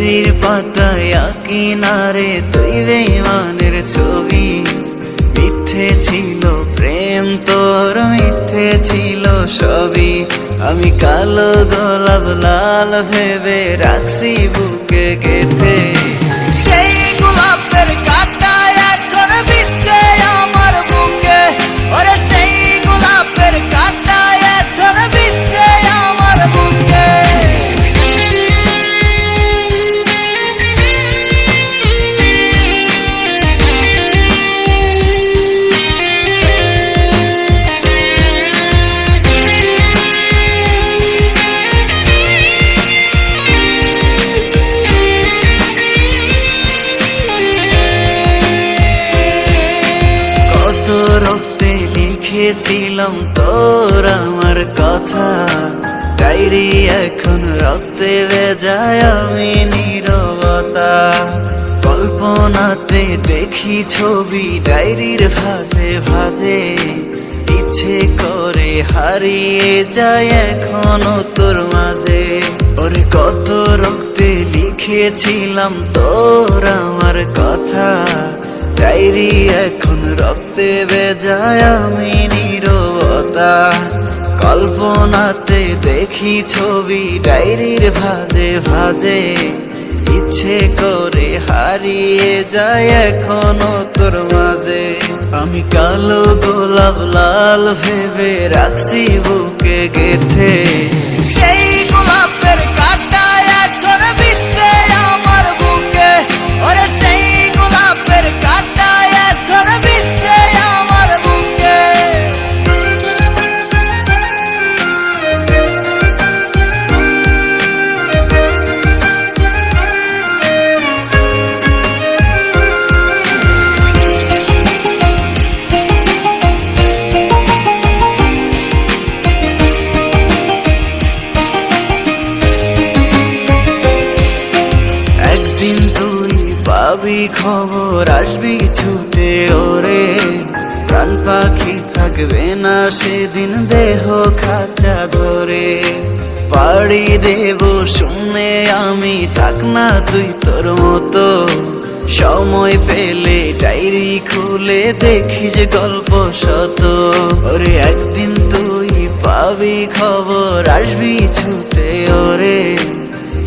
ডায়েরির পাতায় কিনারে তুই বেঈমানের ছবি। মিথ্যে ছিল প্রেম তোর, মিথ্যে ছিল সবই। আমি কালো গোলাপ লাল ভেবে রাখছি বুকে গেথে। সেই গোলাপের কাঁটা এখন বিচ্ছে আমার বুকে, ওরে সেই গোলাপের কাঁটা এখন বিচ্ছে আমার বুকে। রক্তে লিখেছিলাম তোর আমার কথা, ডায়েরি এখন রক্তে ভেজায় আমি নীরবতা। কল্পনাতে দেখি ছবি ডায়েরির ভাঁজে ভাঁজে, ইচ্ছে করে হারিয়ে যায় এখনো তোর মাঝে। ওরে কত রক্তে লিখেছিলাম তোর আমার কথা, ডায়েরি এখন রক্তে ভেজায় আমি নীরবতা। কল্পনাতে দেখি ছবি ডায়েরির ভাঁজে ভাঁজে, ইচ্ছে করে হারিয়ে যায় এখনো তোর মাঝে। আমি কালো গোলাপ লাল ভেবে রাখছি বুকে গেথে। সেই গোলাপের কাঁটা এখন বিচ্ছে আমার বুকে, ওরে সেই গোলাপের কাঁটা এখন বিচ্ছে আমার বুকে। একদিন তুই পাবি খবর, আসবি ছুটে ওরে। প্রাণ পাখি থাকবে না সেদিন দেহ খাঁচা ধরে। পাড়ি দেব শুনে আমি, থাক না তুই তোর মতো। সময় পেলে ডায়েরি খুলে দেখিস গল্প শত। ওরে একদিন তুই পাবি খবর, আসবি ছুটে ওরে।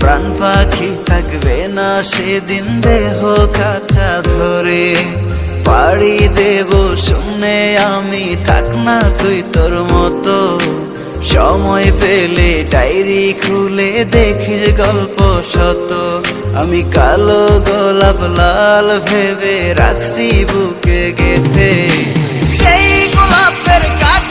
প্রাণ পাখি থাকবে না সেদিন দেহ কাঁচা ধরে। পাড়ি দেব শুনে আমি, থাক না তুই তোর মতো। সময় পেলে ডায়েরি খুলে দেখিস গল্প শত। আমি কালো গোলাপ লাল ভেবে রাখছি বুকে গেথে। সেই গোলাপের কাঁটা